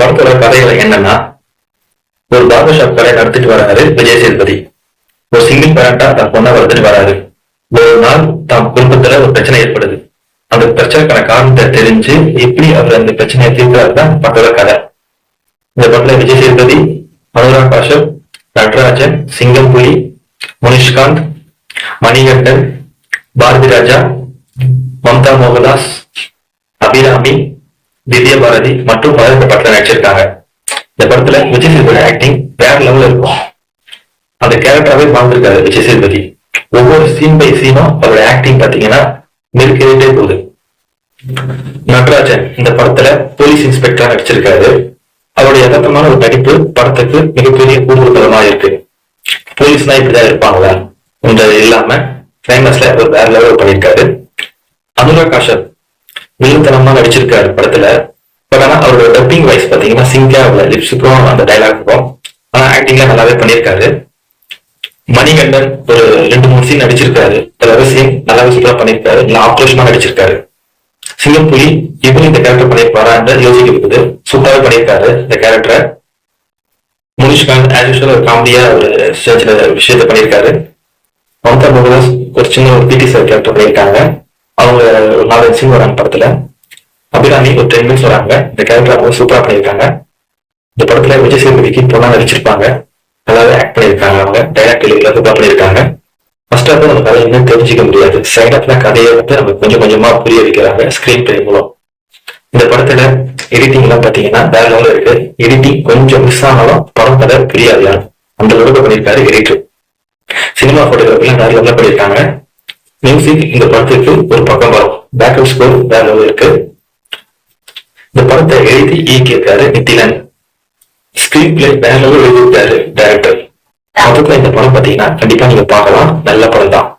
படத்தோட கதைகளை என்னன்னா, ஒரு பார்பர் ஷாப் கடை நடத்திட்டு வராரு விஜய் சேதுபதி. ஒரு சிங்கிள் பேரண்டா தன் பொண்ணை வளர்த்துட்டு வராரு. ஒரு நாள் தன் குடும்பத்துல ஒரு பிரச்சனை ஏற்படுது. அந்த பிரச்சனைக்கான காரணத்தை தெரிஞ்சு எப்படி அவர் அந்த பிரச்சனையை தீர்க்கிறாரு தான் படத்தோட கதை. இந்த படத்துல விஜய் சேதுபதி, அனுராக் காஷ்யப், நடராஜன், சிங்கம்புலி, முனிஷ்காந்த், மணிகண்டன், பாரதி ராஜா, மம்தா மோகன்தாஸ், அபிராமி, திவ்ய பாரதி மற்றும் பலர் இந்த படத்துல நடிச்சிருக்காங்க. இந்த படத்துல விஜய் சேதுபதி ஆக்டிங் வேற லெவல்ல இருக்கும். அந்த கேரக்டராகவே வாழ்ந்திருக்காரு விஜய் சேதுபதி. ஒவ்வொரு சீன் பை சீனும் அவரோட ஆக்டிங் பாத்தீங்கன்னா நெருக்கிட்டே போகுது. நடராஜன் இந்த படத்துல போலீஸ் இன்ஸ்பெக்டரா நடிச்சிருக்காரு. அவருடைய யதார்த்தமான ஒரு நடிப்பு படத்துக்கு மிகப்பெரிய கூடுதலமா இருக்கு. போலீஸ்னா இப்படிதான் இருப்பாங்களா என்றது இல்லாம கிளைமேக்ஸ்ல அவர் வேற லெவல் பண்ணியிருக்காரு. அனுராக் காஷ்யப் வில்லத்தனமா நடிச்சிருக்காரு படத்துல. பட் ஆனா அவரோட டப்பிங் வாய்ஸ் பாத்தீங்கன்னா சிங்கா லிப்ஸுக்கும் அந்த டைலாக்குக்கும், ஆனா ஆக்டிங்ல நல்லாவே பண்ணியிருக்காரு. மணிகண்டன் ஒரு 2-3 சீன் நடிச்சிருக்காரு. சீன் நல்லாவே சூப்பரா பண்ணியிருக்காரு. இல்ல ஆக்ரோஷமா நடிச்சிருக்காரு. சிங்கம்புலி இவரும் இந்த கேரக்டர் பண்ணியிருப்பாரான்னு யோசிக்க இருக்குது. சூப்பராக பண்ணியிருக்காரு இந்த கேரக்டரை. முனிஷ்காந்த் ஆஸ் யூஷுவல் ஒரு காமெடியா ஒரு சில விஷயத்த பண்ணியிருக்காரு. மம்தா மோகன்தாஸ் ஒரு சின்ன ஒரு பிடி சார் கேரக்டர் பண்ணியிருக்காங்க. அவங்க ஒரு 4 சீன் வராங்க படத்துல. அபிராமி ஒரு 10 மினிட்ஸ் வராங்க. இந்த கேரக்டர் அவங்க சூப்பரா பண்ணியிருக்காங்க. இந்த படத்துல விஜய் சேதுபதிக்கு பொண்ணா நடிச்சிருப்பாங்க. நல்லாவே ஆக்ட் பண்ணியிருக்காங்க. அவங்க டைலாக் டெலிவரியில சூப்பரா பண்ணியிருக்காங்க. ஃபர்ஸ்ட் ஆஃப் நம்ம கதை இன்னும் தெரிஞ்சுக்க முடியாது. செகண்ட் ஆஃப்ல கதையை வந்து நம்ம கொஞ்சம் கொஞ்சமா புரிய வைக்கிறாங்க ஸ்கிரீன் பிளே மூலம். இந்த படத்துல எடிட்டிங் எல்லாம் பாத்தீங்கன்னா வேற லெவலில் இருக்கு. எடிட்டிங் கொஞ்சம் மிஸ் ஆனாலும் படம் கதை புரியாது. அந்த அளவுக்கு பண்ணியிருக்காரு எடிட்டர். சினிமா போட்டோகிராஃபி வேற லெவலில் பண்ணியிருக்காங்க. மியூசிக் இந்த படத்துக்கு ஒரு பக்கம் வரும். பேக்அப் ஸ்கோர் வேற லெவலில் இருக்கு. இந்த படத்தை எழுதி இயக்கியிருக்காரு நித்திலன். ஸ்கிரீன் பிளே வேற லெவலில் எழுதியிருக்காரு டைரக்டர். மொத்தத்துல இந்த படம் பாத்தீங்கன்னா கண்டிப்பா நீங்க பார்க்கலாம். நல்ல படம் தான்.